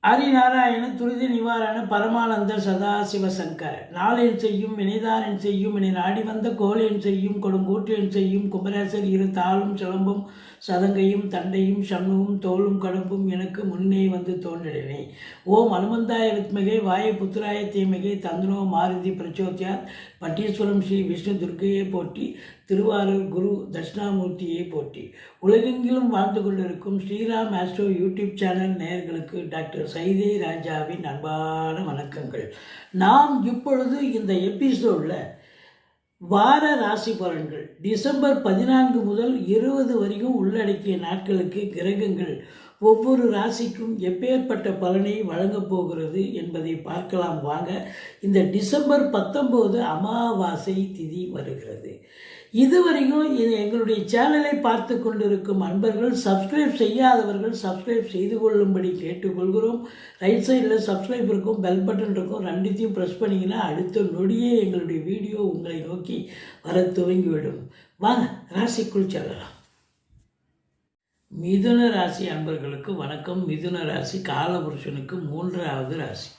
ஆதிநாராயண துரித நிவாரண பரமானந்த சதாசிவ சங்கர நாளென் செய்யும் வினைதானென் செய்யும் இனி நாடி வந்த கோலென் செய்யும் கொடுங்கூற்றென் செய்யும் குமரேசர் இரு தாளும் சிலம்பும் சதங்கையும் தண்டையும் சண்முகம் தோளும் கடம்பும் எனக்கு முன்னே வந்து தோன்றினே. ஓம் அனுமந்தாய வித்மகே வாயு புத்திராய தீமகே தந்தனோ மாருதி பிரச்சோத்யாத் பட்டீஸ்வரம் ஸ்ரீ விஷ்ணு துர்க்கையை போற்றி திருவாரூர் குரு தட்சிணாமூர்த்தியை போற்றி. உலகெங்கிலும் வாழ்ந்து கொண்டிருக்கும் ஸ்ரீராம் ஆஸ்ட்ரோ யூடியூப் சேனல் நேயர்களுக்கு டாக்டர் சைதே ராஜாவின் அன்பான வணக்கங்கள். நாம் இப்பொழுது இந்த எபிசோடில் வார ராசி பலன்கள் டிசம்பர் 14 முதல் 20 வரைக்கும் உள்ளடக்கிய நாட்களுக்கு கிரகங்கள் ஒவ்வொரு ராசிக்கும் எப்பேற்பட்ட பலனை வழங்கப் போகிறது என்பதை பார்க்கலாம் வாங்க. இந்த டிசம்பர் 19 அமாவாசை திதி வருகிறது. இதுவரைக்கும் எங்களுடைய சேனலை பார்த்து கொண்டிருக்கும் அன்பர்கள் சப்ஸ்கிரைப் செய்யாதவர்கள் சப்ஸ்கிரைப் செய்து கொள்ளும்படி கேட்டுக்கொள்கிறோம். ரைட் சைடில் சப்ஸ்கிரைப் இருக்கும், பெல் பட்டன் இருக்கும், ரெண்டுத்தையும் ப்ரெஸ் பண்ணிங்கன்னா அடுத்த நொடியே எங்களுடைய வீடியோ உங்களை நோக்கி வர துவங்கிவிடும். வாங்க ராசிக்குள் செல்லலாம். மிதுன ராசி அன்பர்களுக்கு வணக்கம். மிதுன ராசி காலபுருஷனுக்கு 3வது ராசி.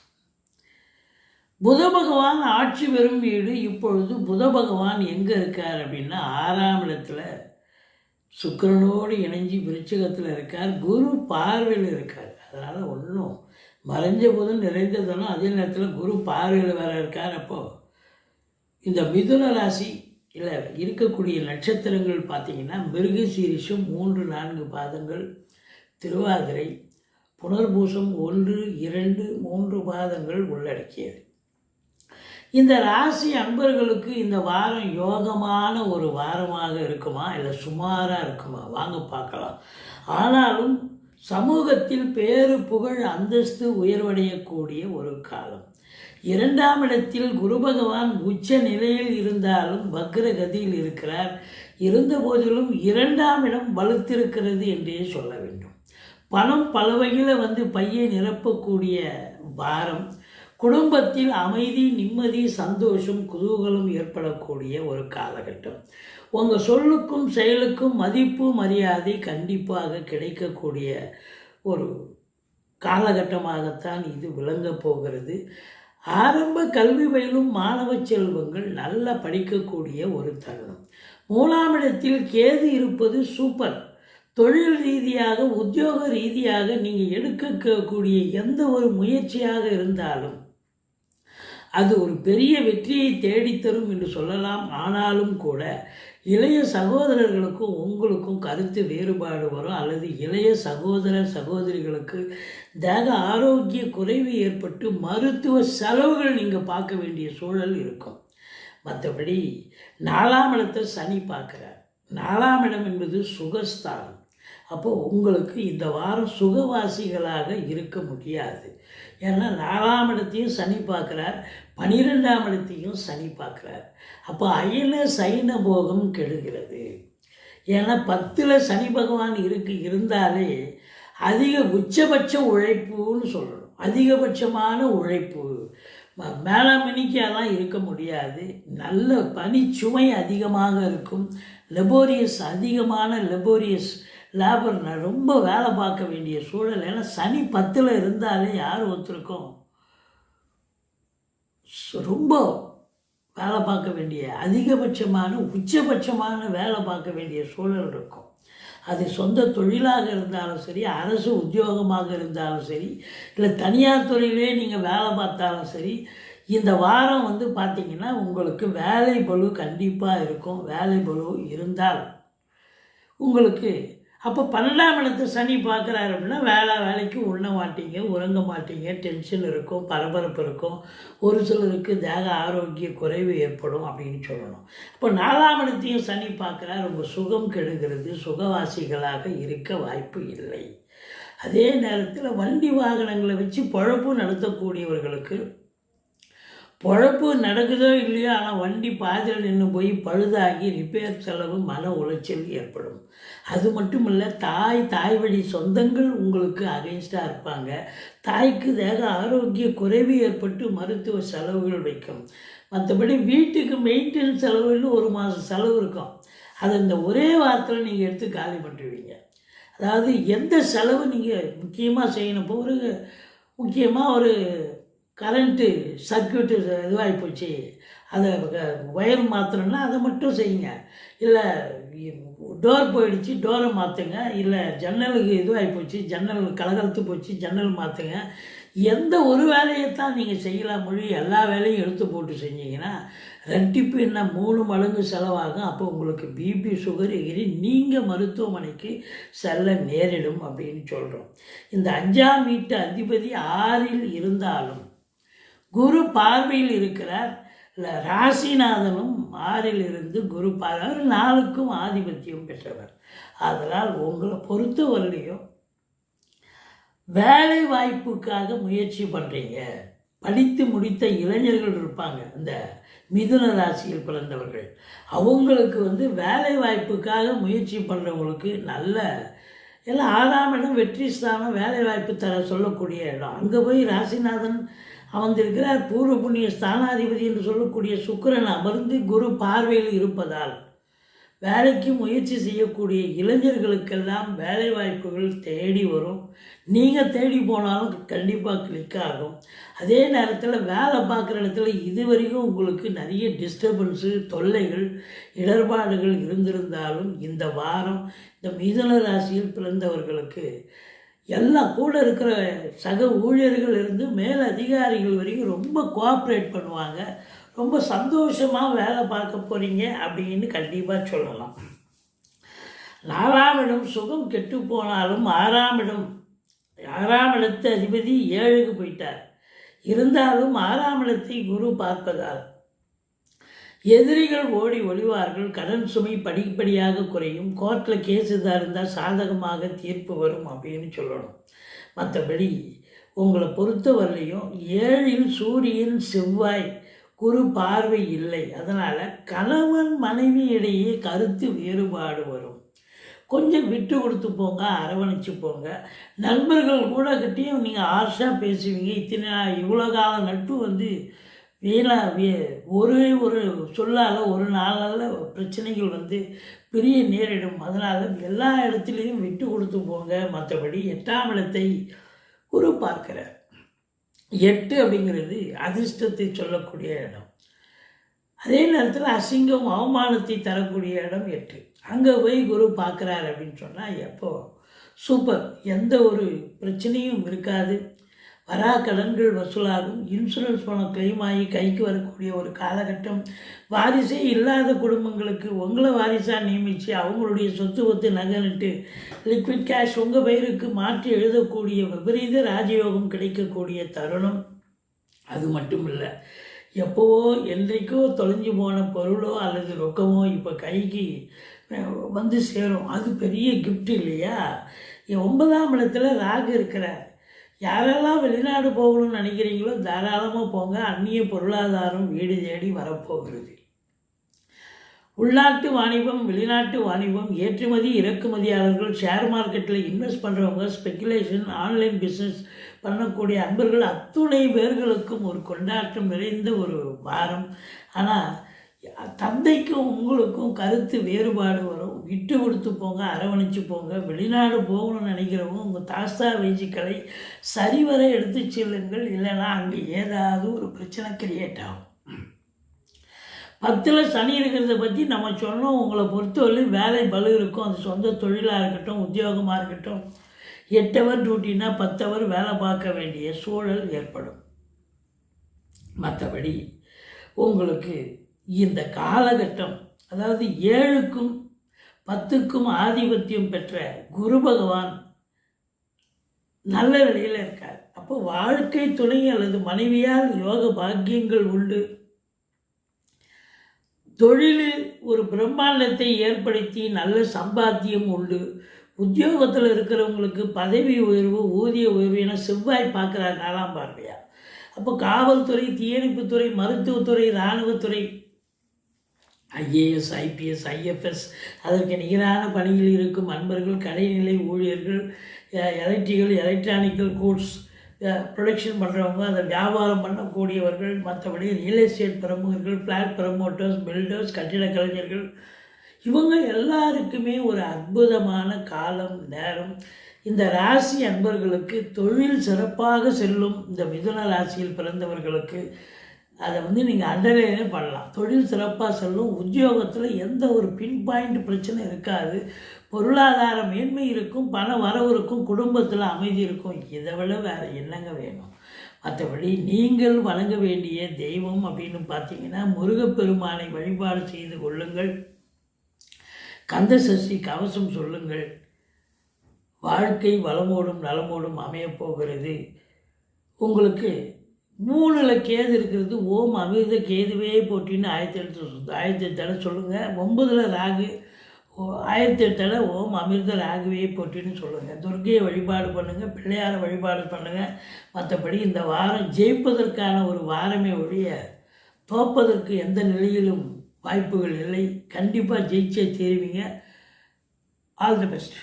புத பகவான் ஆட்சி பெறும் வீடு. இப்பொழுது புத பகவான் எங்கே இருக்கார் அப்படின்னா 6ஆம் இடத்துல சுக்கிரனோடு இணைஞ்சி விருச்சிகத்தில் இருக்கார். குரு பார்வையில் இருக்கார். அதனால் ஒன்றும் மறைஞ்ச போதும் நிறைந்ததெல்லாம் அதே நேரத்தில் குரு பார்வையில் வேறு இருக்கார். அப்போது இந்த மிதுன ராசி இல்லை இருக்கக்கூடிய நட்சத்திரங்கள் பார்த்திங்கன்னா மிருகசீரிஷம் 3-4 பாதங்கள், திருவாதிரை, புனர்பூசம் 1-2-3 பாதங்கள் உள்ளடக்கியது. இந்த ராசி அன்பர்களுக்கு இந்த வாரம் யோகமான ஒரு வாரமாக இருக்குமா இல்லை சுமாராக இருக்குமா வாங்க பார்க்கலாம். ஆனாலும் சமூகத்தில் பேரு புகழ் அந்தஸ்து உயர்வடையக்கூடிய ஒரு காலம். 2ஆம் இடத்தில் குரு பகவான் உச்ச நிலையில் இருந்தாலும் வக்ரகதியில் இருக்கிறார். இருந்த போதிலும் 2ஆம் இடம் வலுத்திருக்கிறது என்றே சொல்ல வேண்டும். பணம் பல வகையில் பையை நிரப்பக்கூடிய வாரம். குடும்பத்தில் அமைதி, நிம்மதி, சந்தோஷம், குதூகலம் ஏற்படக்கூடிய ஒரு காலகட்டம். உங்கள் சொல்லுக்கும் செயலுக்கும் மதிப்பு மரியாதை கண்டிப்பாக கிடைக்கக்கூடிய ஒரு காலகட்டமாகத்தான் இது விளங்கப் போகிறது. ஆரம்ப கல்வி பயிலும் மாணவ செல்வங்கள் நல்லா படிக்கக்கூடிய ஒரு தருணம். 3ஆம் இடத்தில் கேது இருப்பது சூப்பர். தொழில் ரீதியாக உத்தியோக ரீதியாக நீங்கள் எடுக்கக்கூடிய எந்த ஒரு முயற்சியாக இருந்தாலும் அது ஒரு பெரிய வெற்றியை தேடித்தரும் என்று சொல்லலாம். ஆனாலும் கூட இளைய சகோதரர்களுக்கும் உங்களுக்கும் கருத்து வேறுபாடு வரும், அல்லது இளைய சகோதர சகோதரிகளுக்கு தேக ஆரோக்கிய குறைவு ஏற்பட்டு மருத்துவ செலவுகள் நீங்கள் பார்க்க வேண்டிய சூழல் இருக்கும். மற்றபடி 4ஆம் இடத்தை சனி பார்க்குறார். 4ஆம் இடம் என்பது சுகஸ்தானம். அப்போது உங்களுக்கு இந்த வாரம் சுகவாசிகளாக இருக்க முடியாது. ஏன்னா 4ஆம் இடத்தையும் சனி பார்க்குறார், 12ஆம் இடத்தையும் சனி பார்க்குறார். அப்போ அயன சைன போகம் கெடுகிறது. ஏன்னா 10ல் சனி பகவான் இருந்தாலே அதிக உச்சபட்ச உழைப்புன்னு சொல்லணும். அதிகபட்சமான உழைப்பு மேலாமணிக்காலாம் இருக்க முடியாது. நல்ல பனிச்சுமை அதிகமாக இருக்கும். அதிகமான லெபோரியஸ் லேபர் ரொம்ப வேலை பார்க்க வேண்டிய சூழல். ஏன்னா சனி 10ல் இருந்தாலே யார் ஒருத்தருக்கும் ரொம்ப வேலை பார்க்க வேண்டிய அதிகபட்சமான உச்சபட்சமான வேலை பார்க்க வேண்டிய சூழல் இருக்கும். அது சொந்த தொழிலாக இருந்தாலும் சரி, அரசு உத்தியோகமாக இருந்தாலும் சரி, இல்லை தனியார் துறையிலே நீங்கள் வேலை பார்த்தாலும் சரி, இந்த வாரம் பார்த்திங்கன்னா உங்களுக்கு வேலை பளு கண்டிப்பாக இருக்கும். வேலை பளு இருந்தால் உங்களுக்கு அப்போ 12ஆம் இடத்தை சனி பார்க்குறாரு அப்படின்னா வேலைக்கு உண்ண மாட்டீங்க, உறங்க மாட்டீங்க, டென்ஷன் இருக்கும், பரபரப்பு இருக்கும், ஒரு சிலருக்கு தேக ஆரோக்கிய குறைவு ஏற்படும் அப்படின்னு சொல்லணும். இப்போ 4ஆம் இடத்தையும் சனி பார்க்குறாரு. உங்கள் சுகம் கெடுகிறது, சுகவாசிகளாக இருக்க வாய்ப்பு இல்லை. அதே நேரத்தில் வண்டி வாகனங்களை வச்சு பொழப்பு நடத்தக்கூடியவர்களுக்கு பொழப்பு நடக்குதோ இல்லையோ, ஆனால் வண்டி பாதியில் நின்று போய் பழுதாகி ரிப்பேர் செலவு, மன உளைச்சல் ஏற்படும். அது மட்டும் இல்லை, தாய் வழி சொந்தங்கள் உங்களுக்கு அகைன்ஸ்டாக இருப்பாங்க. தாய்க்கு தேக ஆரோக்கிய குறைவு ஏற்பட்டு மருத்துவ செலவுகள் வைக்கும். மற்றபடி வீட்டுக்கு மெயின்டெனன்ஸ் செலவுன்னு 1 மாதம் செலவு இருக்கும். அதை இந்த ஒரே வாரத்தில் நீங்கள் எடுத்து காலி பண்ணுவீங்க. அதாவது எந்த செலவு நீங்கள் முக்கியமாக செய்யணும். இப்போ முக்கியமாக ஒரு கரண்ட்டு சர்க்கியூட்டு இதுவாகி போச்சு, அதை ஒயர் மாற்றணுன்னா அதை மட்டும் செய்யுங்க. இல்லை டோர் போயிடுச்சு, டோரை மாற்றுங்க. இல்லை ஜன்னலுக்கு இதுவாகி போச்சு, ஜன்னல் கலகலத்து போச்சு, ஜன்னல் மாற்றுங்க. எந்த ஒரு வேலையைத்தான் நீங்கள் செய்யலாம் மொழி எல்லா வேலையும் எடுத்து போட்டு செஞ்சீங்கன்னா ரெட்டிப்பு என்ன 3 மடங்கு செலவாகும். அப்போ உங்களுக்கு பிபி சுகர் எகிரி நீங்கள் மருத்துவமனைக்கு செல்ல நேரிடும் அப்படின்னு சொல்கிறோம். இந்த 5ஆம் வீட்டு அதிபதி 6இல் இருந்தாலும் குரு பார்வையில் இருக்கிறார். இல்லை ராசிநாதனும் 6இல் இருந்து குரு பார்வை, அவர் 4க்கும் ஆதிபத்தியம் பெற்றவர். அதனால் உங்களை பொறுத்தவரையிலையும் வேலை வாய்ப்புக்காக முயற்சி பண்ணுறீங்க, படித்து முடித்த இளைஞர்கள் இருப்பாங்க இந்த மிதுன ராசியில் பிறந்தவர்கள், அவங்களுக்கு வேலை வாய்ப்புக்காக முயற்சி பண்ணுறவங்களுக்கு நல்ல எல்லாம் 6ஆம் இடம் வெற்றி ஸ்தானம், வேலை வாய்ப்பு தர சொல்லக்கூடிய இடம். அங்கே போய் ராசிநாதன் அமர்ந்திருக்கிறார். பூர்வ புண்ணிய ஸ்தானாதிபதி என்று சொல்லக்கூடிய சுக்கிரன் அமர்ந்து குரு பார்வையில் இருப்பதால் வேலைக்கு முயற்சி செய்யக்கூடிய இளைஞர்களுக்கெல்லாம் வேலை வாய்ப்புகள் தேடி வரும். நீங்கள் தேடி போனாலும் கண்டிப்பாக கிளிக் ஆகும். அதே நேரத்தில் வேலை பார்க்குற இடத்துல இதுவரைக்கும் உங்களுக்கு நிறைய டிஸ்டர்பன்ஸு, தொல்லைகள், இடர்பாடுகள் இருந்திருந்தாலும் இந்த வாரம் இந்த மிதுன ராசியில் பிறந்தவர்களுக்கு எல்லாம் கூட இருக்கிற சக ஊழியர்கள் இருந்து மேல் அதிகாரிகள் வரைக்கும் ரொம்ப கோஆப்ரேட் பண்ணுவாங்க. ரொம்ப சந்தோஷமாக வேலை பார்க்க போகிறீங்க அப்படின்னு கண்டிப்பாக சொல்லலாம். 4ஆம் இடம் சுகம் கெட்டு போனாலும் 6ஆம் இடத்து அதிபதி 7க்கு போயிட்டார். இருந்தாலும் 6ஆம் இடத்தை குரு பார்ப்பதால் எதிரிகள் ஓடி ஒளிவார்கள். கடன் சுமை படிப்படியாக குறையும். கோர்ட்டில் கேஸ் இதாக இருந்தால் சாதகமாக தீர்ப்பு வரும் அப்படின்னு சொல்லணும். மற்றபடி உங்களை பொறுத்தவரையிலையும் 7இல் சூரியன் செவ்வாய் குரு பார்வை இல்லை. அதனால் கணவன் மனைவி இடையே கருத்து வேறுபாடு வரும். கொஞ்சம் விட்டு கொடுத்து போங்க, அரவணைச்சு போங்க. நண்பர்கள் கூட கிட்டேயும் நீங்கள் ஆர்ஷாக பேசுவீங்க. இவ்வளோ கால நட்பு வீணாக ஒரு சொல்லால் ஒரு நாளால் பிரச்சனைகள் பெரிய நேரிடும். அதனால் எல்லா இடத்துலையும் விட்டு கொடுத்து போங்க. மற்றபடி 8ஆம் இடத்தை குரு பார்க்கிறார். 8 அப்படிங்கிறது அதிர்ஷ்டத்தை சொல்லக்கூடிய இடம். அதே நேரத்தில் அசிங்கம் அவமானத்தை தரக்கூடிய இடம் 8. அங்கே போய் குரு பார்க்குறாரு அப்படின்னு சொன்னால் எப்போ சூப்பர், எந்த ஒரு பிரச்சனையும் இருக்காது. வரா கடன்கள் வசூலாகும். இன்சூரன்ஸ் பணம் கிளைம் ஆகி கைக்கு வரக்கூடிய ஒரு காலகட்டம். வாரிசே இல்லாத குடும்பங்களுக்கு உங்களை வாரிசாக நியமித்து அவங்களுடைய சொத்து நகனிட்டு லிக்விட் கேஷ் உங்கள் பெயருக்கு மாற்றி எழுதக்கூடிய விபரீத ராஜயோகம் கிடைக்கக்கூடிய தருணம். அது மட்டும் இல்லை, எப்போவோ என்றைக்கோ தொலைஞ்சு போன பொருளோ அல்லது ரொக்கமோ இப்போ கைக்கு சேரும். அது பெரிய கிஃப்ட் இல்லையா? 9ஆம் இடத்துல ராகு இருக்கிறார். யாரெல்லாம் வெளிநாடு போகணும்னு நினைக்கிறீங்களோ தாராளமாக போங்க. அந்நிய பொருளாதாரம் வீடு தேடி வரப்போகிறது. உள்நாட்டு வாணிபம், வெளிநாட்டு வாணிபம், ஏற்றுமதி இறக்குமதியாளர்கள், ஷேர் மார்க்கெட்டில் இன்வெஸ்ட் பண்ணுறவங்க, ஸ்பெக்குலேஷன், ஆன்லைன் பிஸ்னஸ் பண்ணக்கூடிய அன்பர்கள் அத்துணை பேர்களுக்கும் ஒரு கொண்டாட்டம் நிறைந்த ஒரு வாரம். ஆனால் தந்தைக்கும் உங்களுக்கும் கருத்து வேறுபாடு வரும். விட்டு கொடுத்து போங்க, அரவணைச்சு போங்க. வெளிநாடு போகணும்னு நினைக்கிறவங்க உங்கள் தாஸ்தா வேஜிக்களை சரிவர எடுத்து செல்லுங்கள். இல்லைன்னா அங்கே ஏதாவது ஒரு பிரச்சனை கிரியேட் ஆகும். 10ல் சனி இருக்கிறத பற்றி நம்ம சொன்னோம். உங்களை பொறுத்தவரை வேலை பலு இருக்கும். அது சொந்த தொழிலாக இருக்கட்டும், உத்தியோகமாக இருக்கட்டும். 8 ஹவர் டியூட்டினா 10 ஹவர் வேலை பார்க்க வேண்டிய சூழல் ஏற்படும். மற்றபடி உங்களுக்கு இந்த காலகட்டம், அதாவது 7க்கும் 10க்கும் ஆதிபத்தியம் பெற்ற குரு பகவான் நல்ல நிலையில் இருக்கார். அப்போ வாழ்க்கை துணை அல்லது மனைவியால் யோக பாக்கியங்கள் உண்டு. தொழிலில் ஒரு பிரம்மாண்டத்தை ஏற்படுத்தி நல்ல சம்பாத்தியம் உண்டு. உத்தியோகத்தில் இருக்கிறவங்களுக்கு பதவி உயர்வு, ஊதிய உயர்வு என செவ்வாய் பார்க்குறார் 4ஆம் பார்வையா. அப்போ காவல்துறை, தீயணைப்புத்துறை, மருத்துவத்துறை, இராணுவத்துறை, ஐஏஎஸ், ஐபிஎஸ், ஐஎஃப்எஸ், அதற்கு நிகரான பணியில் இருக்கும் அன்பர்கள், கடைநிலை ஊழியர்கள், எலக்ட்ரானிக்கல் கூட்ஸ் ப்ரொடக்ஷன் பண்ணுறவங்க, அதை வியாபாரம் பண்ணக்கூடியவர்கள், மற்றபடி ரியல் எஸ்டேட் பிரமுகர்கள், ஃப்ளாட் ப்ரமோட்டர்ஸ், பில்டர்ஸ், கட்டிட கலைஞர்கள், இவங்க எல்லாருக்குமே ஒரு அற்புதமான காலம் நேரம். இந்த ராசி அன்பர்களுக்கு தொழில் சிறப்பாக செல்லும். இந்த மிதுன ராசியில் பிறந்தவர்களுக்கு அதை நீங்கள் அண்டர்லைனே பண்ணலாம். தொழில் சிறப்பாக செல்லும். உத்தியோகத்தில் எந்த ஒரு பின் பாயிண்ட் பிரச்சனை இருக்காது. பொருளாதார மேன்மை இருக்கும், பண வரவு இருக்கும், குடும்பத்தில் அமைதி இருக்கும். இதை விட வேறு என்னங்க வேணும்? மற்றபடி நீங்கள் வணங்க வேண்டிய தெய்வம் அப்படின்னு பார்த்தீங்கன்னா முருகப்பெருமானை வழிபாடு செய்து கொள்ளுங்கள். கந்த சஷ்டி கவசம் சொல்லுங்கள். வாழ்க்கை வளமோடும் நலமோடும் அமையப்போகிறது. உங்களுக்கு 3ல் கேது இருக்கிறது. ஓம் அமிர்த கேதுவே போட்டின்னு 1008 தடவை சொல்லுங்கள். 9ல் ராகு 1008 தடவை ஓம் அமிர்த ராகுவே போட்டின்னு சொல்லுங்கள். துர்க்கையை வழிபாடு பண்ணுங்கள், பிள்ளையாரை வழிபாடு பண்ணுங்கள். மற்றபடி இந்த வாரம் ஜெயிப்பதற்கான ஒரு வாரமே ஒழிய தோப்பதற்கு எந்த நிலையிலும் வாய்ப்புகள் இல்லை. கண்டிப்பாக ஜெயிச்சே தீருவீங்க. All the best.